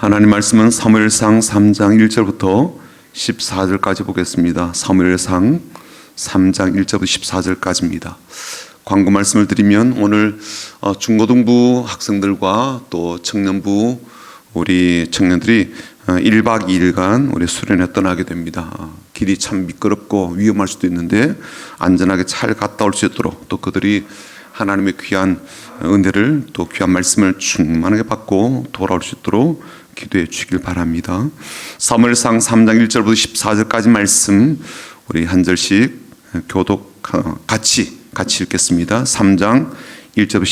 하나님 말씀은 사무엘상 3장 1절부터 14절까지 보겠습니다. 사무엘상 3장 1절부터 14절까지입니다. 광고 말씀을 드리면 오늘 중고등부 학생들과 또 청년부 우리 청년들이 1박 2일간 우리 수련회 떠나게 됩니다. 길이 참 미끄럽고 위험할 수도 있는데 안전하게 잘 갔다 올 수 있도록 또 그들이 하나님의 귀한 은혜를 또 귀한 말씀을 충만하게 받고 돌아올 수 있도록 기도해 주시길 바랍니다. 사무엘상 3장 1절부터 14절까지 말씀 우리 한 절씩 교독 같이 읽겠습니다. 3장 1절부터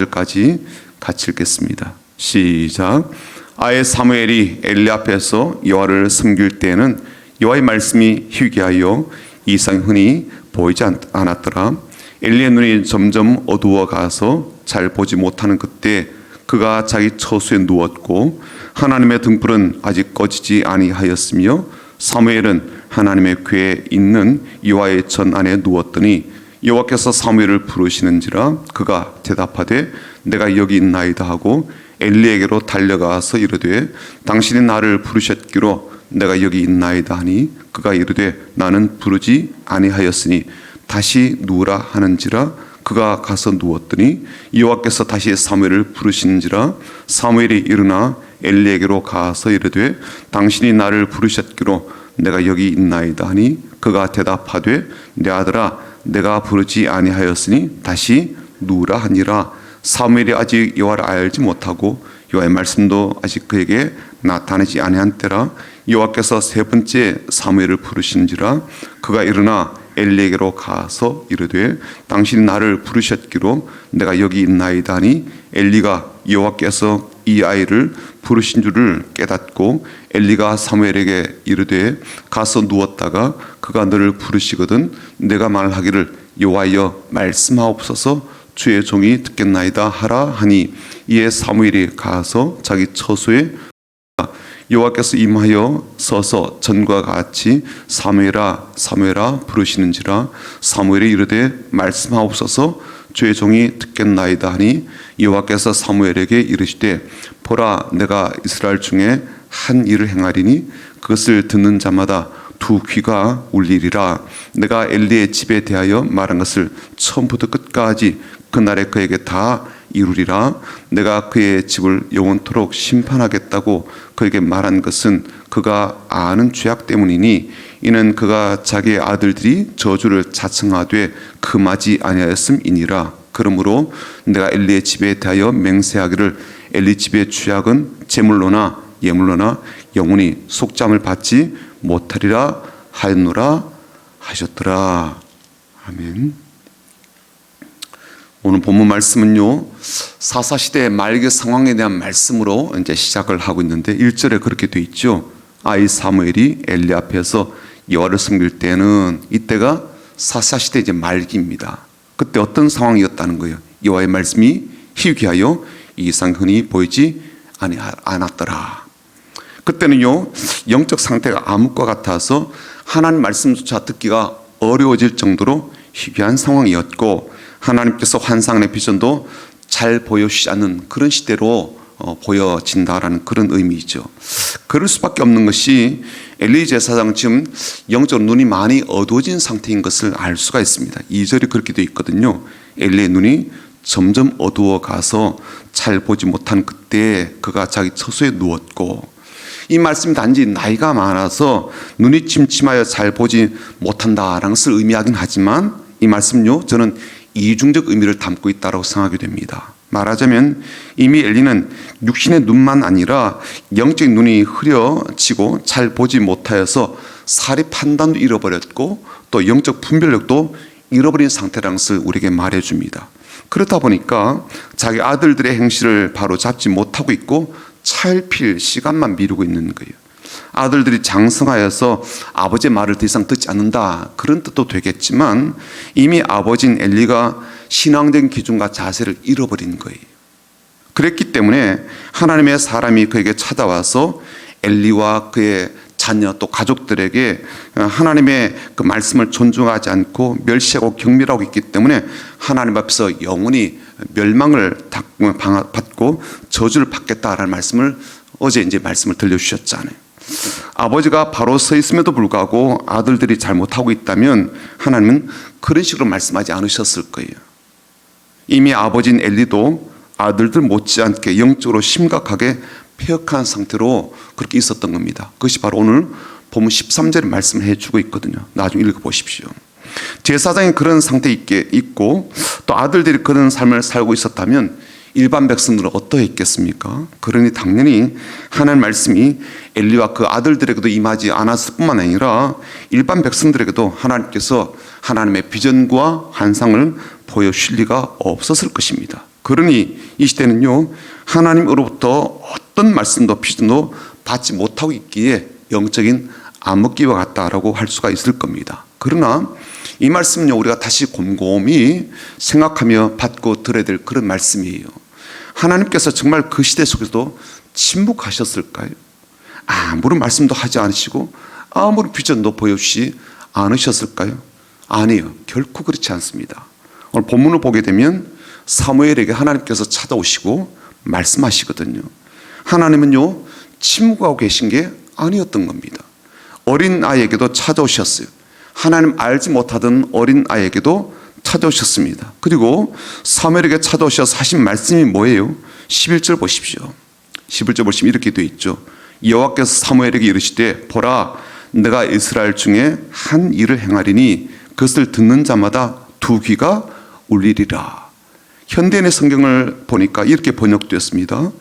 14절까지 같이 읽겠습니다. 시작. 아예 사무엘이 엘리 앞에서 여호와를 섬길 때에는 여호와의 말씀이 희귀하여 이상 흔히 보이지 않았더라. 엘리의 눈이 점점 어두워 가서 잘 보지 못하는 그때 그가 자기 처소에 누웠고 하나님의 등불은 아직 꺼지지 아니하였으며 사무엘은 하나님의 궤에 있는 여호와의 전 안에 누웠더니 여호와께서 사무엘을 부르시는지라 그가 대답하되 내가 여기 있나이다 하고 엘리에게로 달려가서 이르되 당신이 나를 부르셨기로 내가 여기 있나이다 하니 그가 이르되 나는 부르지 아니하였으니 다시 누우라 하는지라 그가 가서 누웠더니 여호와께서 다시 사무엘을 부르시는지라 사무엘이 일어나 엘리에게로 가서 이르되 당신이 나를 부르셨기로 내가 여기 있나이다 하니 그가 대답하되 내 아들아 내가 부르지 아니하였으니 다시 누우라 하니라. 사무엘이 아직 여호와를 알지 못하고 여호와의 말씀도 아직 그에게 나타나지 아니한 때라 여호와께서 세 번째 사무엘을 부르신지라 그가 일어나 엘리에게로 가서 이르되 당신이 나를 부르셨기로 내가 여기 있나이다 하니 엘리가 여호와께서 이 아이를 부르신 줄을 깨닫고 엘리가 사무엘에게 이르되 가서 누웠다가 그가 너를 부르시거든 내가 말하기를 여호와여 말씀하옵소서 주의 종이 듣겠나이다 하라 하니 이에 사무엘이 가서 자기 처소에 여호와께서 임하여 서서 전과 같이 사무엘아 사무엘아 부르시는지라 사무엘이 이르되 말씀하옵소서 주의 종이 듣겠나이다 하니 여호와께서 사무엘에게 이르시되 보라 내가 이스라엘 중에 한 일을 행하리니 그것을 듣는 자마다 두 귀가 울리리라. 내가 엘리의 집에 대하여 말한 것을 처음부터 끝까지 그날에 그에게 다 이루리라. 내가 그의 집을 영원토록 심판하겠다고 그에게 말한 것은 그가 아는 죄악 때문이니 이는 그가 자기의 아들들이 저주를 자청하되 금하지 아니하였음이니라. 그러므로 내가 엘리의 집에 대하여 맹세하기를 엘리 집의 죄악은 제물로나 예물로나 영원히 속잠을 받지 못하리라 하였노라 하셨더라. 아멘. 오늘 본문 말씀은요 사사시대의 말기 상황에 대한 말씀으로 이제 시작을 하고 있는데 1절에 그렇게 돼 있죠. 아이 사무엘이 엘리 앞에서 여호와를 섬길 때는 이때가 사사시대 이제 말기입니다. 그때 어떤 상황이었다는 거예요. 여호와의 말씀이 희귀하여 이상 흔히 보이지 않았더라. 그때는요 영적 상태가 암흑과 같아서 하나님 말씀조차 듣기가 어려워질 정도로 희귀한 상황이었고 하나님께서 환상의 비전도 잘 보여주지 않는 그런 시대로 보여진다라는 그런 의미이죠. 그럴 수밖에 없는 것이 엘리 제사장 지금 영적으로 눈이 많이 어두워진 상태인 것을 알 수가 있습니다. 2절이 그렇게 되어 있거든요. 엘리의 눈이 점점 어두워 가서 잘 보지 못한 그때 그가 자기 처소에 누웠고 이 말씀이 단지 나이가 많아서 눈이 침침하여 잘 보지 못한다라는 것을 의미하긴 하지만 이 말씀은요 저는 이중적 의미를 담고 있다고 생각하게 됩니다. 말하자면 이미 엘리는 육신의 눈만 아니라 영적인 눈이 흐려지고 잘 보지 못하여서 사리 판단도 잃어버렸고 또 영적 분별력도 잃어버린 상태라는 것을 우리에게 말해줍니다. 그렇다 보니까 자기 아들들의 행실을 바로 잡지 못하고 있고 차일피일 시간만 미루고 있는 거예요. 아들들이 장성하여서 아버지의 말을 더 이상 듣지 않는다 그런 뜻도 되겠지만 이미 아버지인 엘리가 신앙적인 기준과 자세를 잃어버린 거예요. 그랬기 때문에 하나님의 사람이 그에게 찾아와서 엘리와 그의 자녀 또 가족들에게 하나님의 그 말씀을 존중하지 않고 멸시하고 경멸하고 있기 때문에 하나님 앞에서 영원히 멸망을 받고 저주를 받겠다라는 말씀을 어제 이제 말씀을 들려주셨잖아요. 아버지가 바로 서 있음에도 불구하고 아들들이 잘못하고 있다면 하나님은 그런 식으로 말씀하지 않으셨을 거예요. 이미 아버지인 엘리도 아들들 못지않게 영적으로 심각하게 폐역한 상태로 그렇게 있었던 겁니다. 그것이 바로 오늘 본문 13절에 말씀을 해주고 있거든요. 나중에 읽어보십시오. 제사장이 그런 상태에 있고 또 아들들이 그런 삶을 살고 있었다면 일반 백성들은 어떠했겠습니까? 그러니 당연히 하나님 말씀이 엘리와 그 아들들에게도 임하지 않았을 뿐만 아니라 일반 백성들에게도 하나님께서 하나님의 비전과 환상을 보여주실 리가 없었을 것입니다. 그러니 이 시대는요, 하나님으로부터 어떤 말씀도 비전도 받지 못하고 있기에 영적인 암흑기와 같다라고 할 수가 있을 겁니다. 그러나 이 말씀은요, 우리가 다시 곰곰이 생각하며 받고 들어야 될 그런 말씀이에요. 하나님께서 정말 그 시대 속에서도 침묵하셨을까요? 아무런 말씀도 하지 않으시고 아무런 비전도 보여주지 않으셨을까요? 아니요, 결코 그렇지 않습니다. 오늘 본문을 보게 되면 사무엘에게 하나님께서 찾아오시고 말씀하시거든요. 하나님은요, 침묵하고 계신 게 아니었던 겁니다. 어린 아이에게도 찾아오셨어요. 하나님 알지 못하던 어린 아이에게도 찾아오셨습니다. 그리고 사무엘에게 찾아오셔서 하신 말씀이 뭐예요? 11절 보십시오. 11절 보시면 이렇게 되어 있죠. 여호와께서 사무엘에게 이르시되 보라, 내가 이스라엘 중에 한 일을 행하리니 그것을 듣는 자마다 두 귀가 울리리라. 현대인의 성경을 보니까 이렇게 번역되었습니다.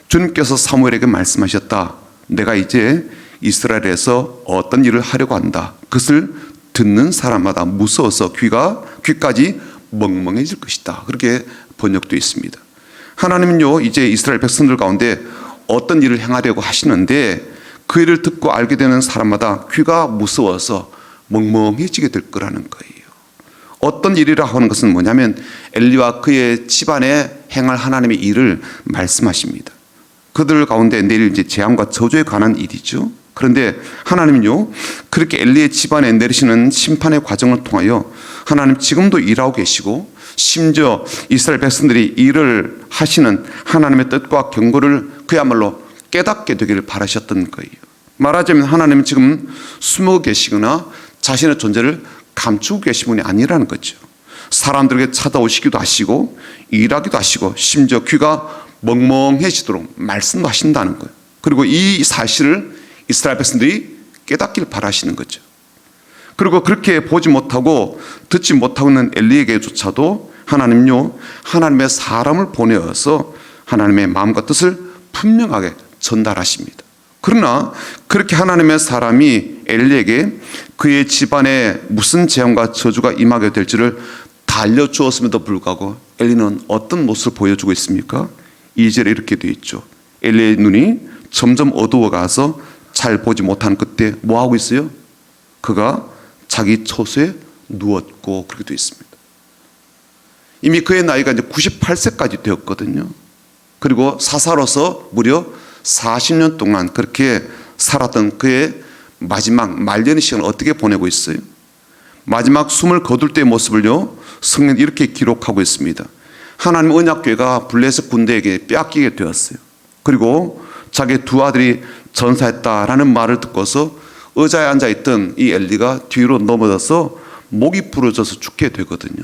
주님께서 사무엘에게 말씀하셨다. 내가 이제 이스라엘에서 어떤 일을 하려고 한다. 그것을 듣는 사람마다 무서워서 귀까지 멍멍해질 것이다. 그렇게 번역되어 있습니다. 하나님은요, 이제 이스라엘 백성들 가운데 어떤 일을 행하려고 하시는데 그 일을 듣고 알게 되는 사람마다 귀가 무서워서 멍멍해지게 될 거라는 거예요. 어떤 일이라 하는 것은 뭐냐면 엘리와 그의 집안에 행할 하나님의 일을 말씀하십니다. 그들 가운데 내릴 이제 재앙과 저주에 관한 일이죠. 그런데 하나님은요, 그렇게 엘리의 집안에 내리시는 심판의 과정을 통하여 하나님 지금도 일하고 계시고 심지어 이스라엘 백성들이 일을 하시는 하나님의 뜻과 경고를 그야말로 깨닫게 되기를 바라셨던 거예요. 말하자면 하나님은 지금 숨어 계시거나 자신의 존재를 감추고 계신 분이 아니라는 거죠. 사람들에게 찾아오시기도 하시고 일하기도 하시고 심지어 귀가 멍멍해지도록 말씀도 하신다는 거예요. 그리고 이 사실을 이스라엘 백성들이 깨닫길 바라시는 거죠. 그리고 그렇게 보지 못하고 듣지 못하고 있는 엘리에게조차도 하나님요, 하나님의 사람을 보내어서 하나님의 마음과 뜻을 분명하게 전달하십니다. 그러나 그렇게 하나님의 사람이 엘리에게 그의 집안에 무슨 재앙과 저주가 임하게 될지를 다 알려주었음에도 불구하고 엘리는 어떤 모습을 보여주고 있습니까? 2절에 이렇게 되어 있죠. 엘리의 눈이 점점 어두워가서 잘 보지 못하는 그때 뭐 하고 있어요? 그가 자기 처소에 누웠고 그렇게 되어 있습니다. 이미 그의 나이가 이제 98세까지 되었거든요. 그리고 사사로서 무려 40년 동안 그렇게 살았던 그의 마지막 말년의 시간을 어떻게 보내고 있어요? 마지막 숨을 거둘 때의 모습을요, 성경이 이렇게 기록하고 있습니다. 하나님 언약궤가 블레셋 군대에게 빼앗기게 되었어요. 그리고 자기 두 아들이 전사했다라는 말을 듣고서 의자에 앉아있던 이 엘리가 뒤로 넘어져서 목이 부러져서 죽게 되거든요.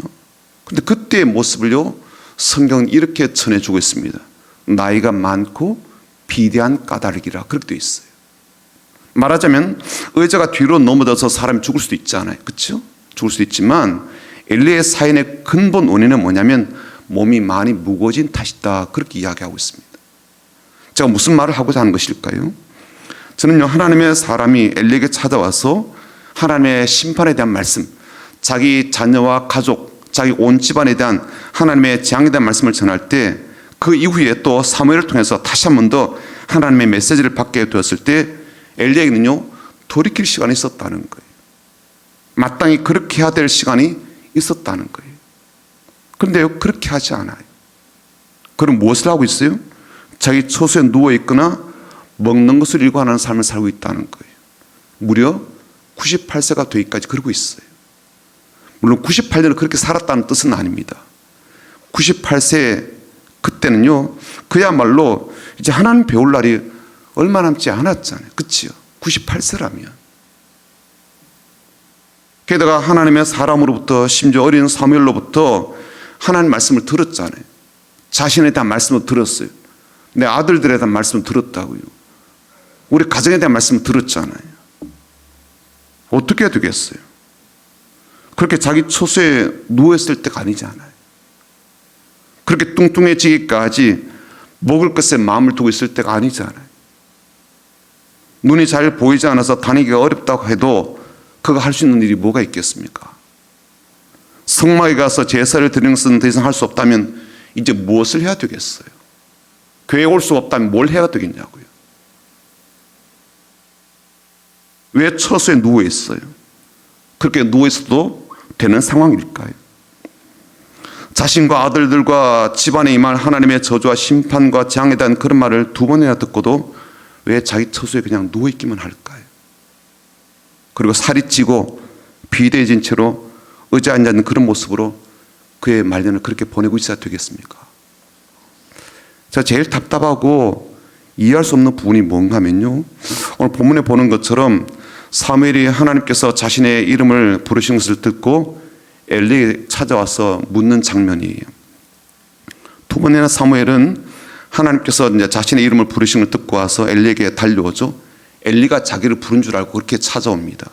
근데 그때의 모습을요, 성경은 이렇게 전해주고 있습니다. 나이가 많고 비대한 까닭이라 그렇게 되어 있어요. 말하자면 의자가 뒤로 넘어져서 사람이 죽을 수도 있잖아요. 그렇죠? 죽을 수도 있지만 엘리의 사인의 근본 원인은 뭐냐면 몸이 많이 무거워진 탓이다. 그렇게 이야기하고 있습니다. 제가 무슨 말을 하고자 하는 것일까요? 저는요, 하나님의 사람이 엘리에게 찾아와서 하나님의 심판에 대한 말씀, 자기 자녀와 가족, 자기 온 집안에 대한 하나님의 재앙에 대한 말씀을 전할 때 그 이후에 또 사무엘을 통해서 다시 한 번 더 하나님의 메시지를 받게 되었을 때 엘리에게는요, 돌이킬 시간이 있었다는 거예요. 마땅히 그렇게 해야 될 시간이 있었다는 거예요. 그런데요, 그렇게 하지 않아요. 그럼 무엇을 하고 있어요? 자기 처소에 누워있거나 먹는 것을 일관하는 삶을 살고 있다는 거예요. 무려 98세가 되기까지 그러고 있어요. 물론 98년을 그렇게 살았다는 뜻은 아닙니다. 98세 그때는요, 그야말로 이제 하나님 배울 날이 얼마 남지 않았잖아요. 그치요? 98세라면. 게다가 하나님의 사람으로부터 심지어 어린 사무엘로부터 하나님 말씀을 들었잖아요. 자신에 대한 말씀을 들었어요. 내 아들들에 대한 말씀을 들었다고요. 우리 가정에 대한 말씀을 들었잖아요. 어떻게 해야 되겠어요? 그렇게 자기 처소에 누워있을 때가 아니잖아요. 그렇게 뚱뚱해지기까지 먹을 것에 마음을 두고 있을 때가 아니잖아요. 눈이 잘 보이지 않아서 다니기가 어렵다고 해도 그거 할 수 있는 일이 뭐가 있겠습니까? 성막에 가서 제사를 드리는 것은 더 이상 할 수 없다면 이제 무엇을 해야 되겠어요? 교회에 올 수 없다면 뭘 해야 되겠냐고요? 왜 처소에 누워 있어요? 그렇게 누워 있어도 되는 상황일까요? 자신과 아들들과 집안에 임할 하나님의 저주와 심판과 재앙에 대한 그런 말을 2번이나 듣고도 왜 자기 처소에 그냥 누워 있기만 할까요? 그리고 살이 찌고 비대해진 채로 의자에 앉아있는 그런 모습으로 그의 말년을 그렇게 보내고 있어야 되겠습니까? 제가 제일 답답하고 이해할 수 없는 부분이 뭔가 하면요, 오늘 본문에 보는 것처럼 사무엘이 하나님께서 자신의 이름을 부르신 것을 듣고 엘리에 찾아와서 묻는 장면이에요. 2번이나 사무엘은 하나님께서 이제 자신의 이름을 부르신 걸 듣고 와서 엘리에게 달려오죠. 엘리가 자기를 부른 줄 알고 그렇게 찾아옵니다.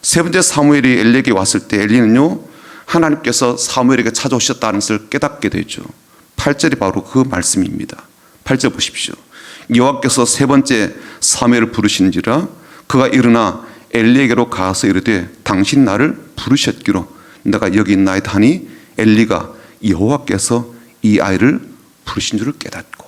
3번째 사무엘이 엘리에게 왔을 때 엘리는요, 하나님께서 사무엘에게 찾아오셨다는 것을 깨닫게 되죠. 8절이 바로 그 말씀입니다. 8절 보십시오. 여호와께서 3번째 사무엘을 부르신지라 그가 일어나 엘리에게로 가서 이르되 당신 나를 부르셨기로 내가 여기 있나이다 하니 엘리가 여호와께서 이 아이를 부르신 줄을 깨닫고.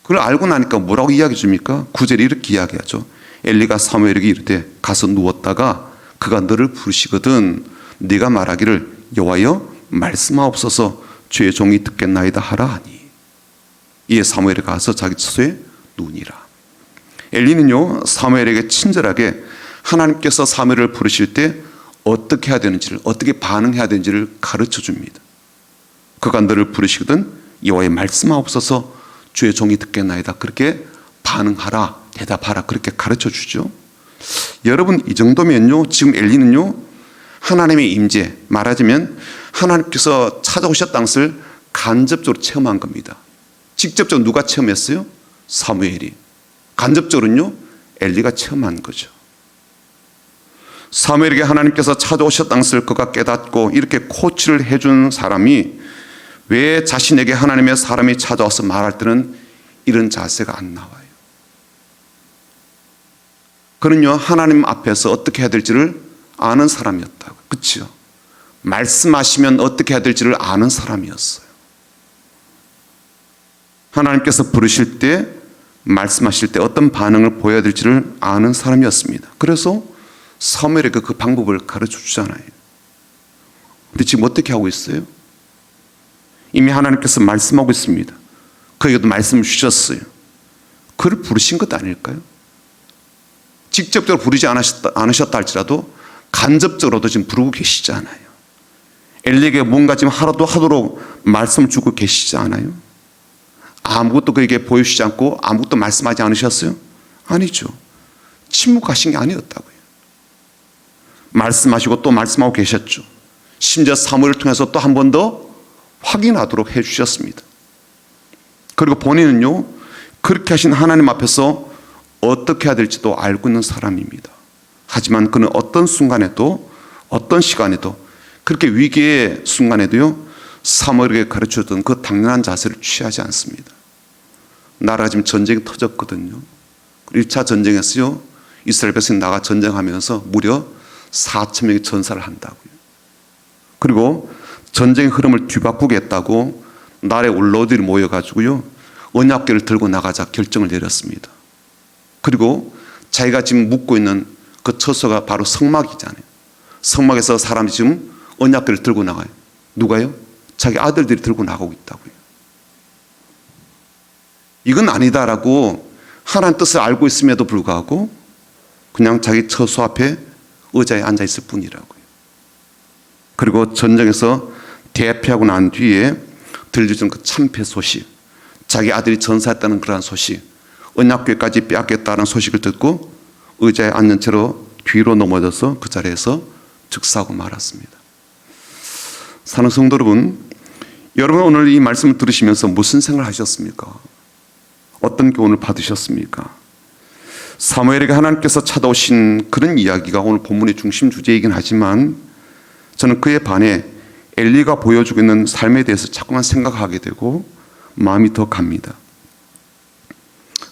그걸 알고 나니까 뭐라고 이야기해 줍니까? 9절이 이렇게 이야기하죠. 엘리가 사무엘에게 이르되 가서 누웠다가 그가 너를 부르시거든 네가 말하기를 여호와여 말씀하옵소서 주의 종이 듣겠나이다 하라 하니 이에 사무엘이 가서 자기 처소에 누우니라. 엘리는요, 사무엘에게 친절하게 하나님께서 사무엘을 부르실 때 어떻게 해야 되는지를, 어떻게 반응해야 되는지를 가르쳐 줍니다. 그가 너를 부르시거든 여호와의 말씀하옵소서 주의 종이 듣겠나이다. 그렇게 반응하라, 대답하라, 그렇게 가르쳐 주죠. 여러분, 이 정도면요, 지금 엘리는요, 하나님의 임재, 말하자면 하나님께서 찾아오셨다는 것을 간접적으로 체험한 겁니다. 직접적으로 누가 체험했어요? 사무엘이. 간접적으로는요, 엘리가 체험한 거죠. 사무엘에게 하나님께서 찾아오셨다는 것을 그가 깨닫고 이렇게 코치를 해준 사람이 왜 자신에게 하나님의 사람이 찾아와서 말할 때는 이런 자세가 안 나와요? 그는요, 하나님 앞에서 어떻게 해야 될지를 아는 사람이었다고. 그렇죠? 말씀하시면 어떻게 해야 될지를 아는 사람이었어요. 하나님께서 부르실 때, 말씀하실 때 어떤 반응을 보여야 될지를 아는 사람이었습니다. 그래서 사무엘에게 그 방법을 가르쳐 주잖아요. 근데 지금 어떻게 하고 있어요? 이미 하나님께서 말씀하고 있습니다. 그에게도 말씀을 주셨어요. 그를 부르신 것 아닐까요? 직접적으로 부르지 않으셨다 할지라도 간접적으로도 지금 부르고 계시잖아요. 엘리에게 뭔가 지금 하도록 말씀을 주고 계시지 않아요? 아무것도 그에게 보여주시지 않고 아무것도 말씀하지 않으셨어요? 아니죠. 침묵하신 게 아니었다고요. 말씀하시고 또 말씀하고 계셨죠. 심지어 사무엘을 통해서 또 한 번 더 확인하도록 해주셨습니다. 그리고 본인은요, 그렇게 하신 하나님 앞에서 어떻게 해야 될지도 알고 있는 사람입니다. 하지만 그는 어떤 순간에도, 어떤 시간에도, 그렇게 위기의 순간에도요, 사무엘에게 가르쳐줬던 그 당연한 자세를 취하지 않습니다. 나라가 지금 전쟁이 터졌거든요. 1차 전쟁에서요, 이스라엘 백성이 나가 전쟁하면서 무려 4,000명이 전사를 한다고요. 그리고 전쟁의 흐름을 뒤바꾸겠다고 나라의 원로들이 모여가지고요, 언약궤를 들고 나가자 결정을 내렸습니다. 그리고 자기가 지금 묵고 있는 그 처소가 바로 성막이잖아요. 성막에서 사람이 지금 언약궤를 들고 나가요. 누가요? 자기 아들들이 들고 나가고 있다고요. 이건 아니다라고 하나님 뜻을 알고 있음에도 불구하고 그냥 자기 처소 앞에 의자에 앉아 있을 뿐이라고요. 그리고 전쟁에서 대피하고 난 뒤에 들려준 그 참패 소식, 자기 아들이 전사했다는 그러한 소식, 언약궤까지 빼앗겼다는 소식을 듣고 의자에 앉은 채로 뒤로 넘어져서 그 자리에서 즉사하고 말았습니다. 사랑하는 성도 여러분, 여러분 오늘 이 말씀을 들으시면서 무슨 생각을 하셨습니까? 어떤 교훈을 받으셨습니까? 사무엘에게 하나님께서 찾아오신 그런 이야기가 오늘 본문의 중심 주제이긴 하지만 저는 그에 반해 엘리가 보여주고 있는 삶에 대해서 자꾸만 생각하게 되고 마음이 더 갑니다.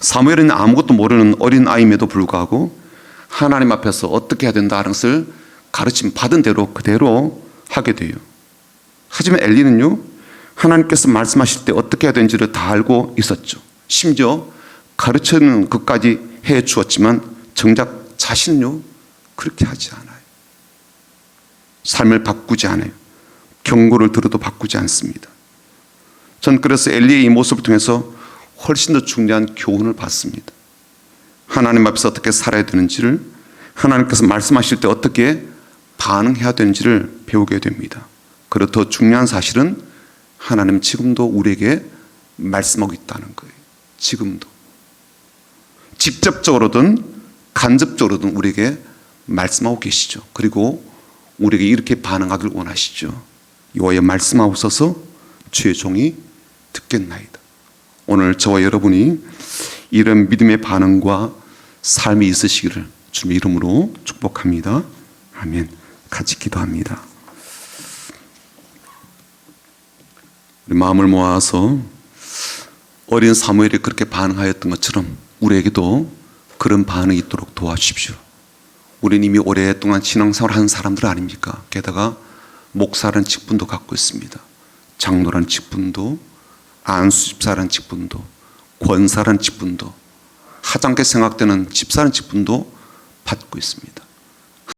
사무엘은 아무것도 모르는 어린 아이임에도 불구하고 하나님 앞에서 어떻게 해야 된다는 것을 가르침 받은 대로 그대로 하게 돼요. 하지만 엘리는요, 하나님께서 말씀하실 때 어떻게 해야 되는지를 다 알고 있었죠. 심지어 가르치는 것까지 해 주었지만 정작 자신은요 그렇게 하지 않아요. 삶을 바꾸지 않아요. 경고를 들어도 바꾸지 않습니다. 전 그래서 엘리의 이 모습을 통해서 훨씬 더 중요한 교훈을 받습니다. 하나님 앞에서 어떻게 살아야 되는지를, 하나님께서 말씀하실 때 어떻게 반응해야 되는지를 배우게 됩니다. 그리고 더 중요한 사실은 하나님 지금도 우리에게 말씀하고 있다는 거예요. 지금도. 직접적으로든 간접적으로든 우리에게 말씀하고 계시죠. 그리고 우리에게 이렇게 반응하길 원하시죠. 여호와여 말씀하옵소서, 주의 종이 듣겠나이다. 오늘 저와 여러분이 이런 믿음의 반응과 삶이 있으시기를 주님의 이름으로 축복합니다. 아멘. 같이 기도합니다. 우리 마음을 모아서 어린 사무엘이 그렇게 반응하였던 것처럼 우리에게도 그런 반응이 있도록 도와주십시오. 우리는 이미 오랫동안 신앙생활을 한 사람들 아닙니까? 게다가 목사라는 직분도 갖고 있습니다. 장로라는 직분도, 안수집사라는 직분도, 권사라는 직분도, 하찮게 생각되는 집사라는 직분도 받고 있습니다.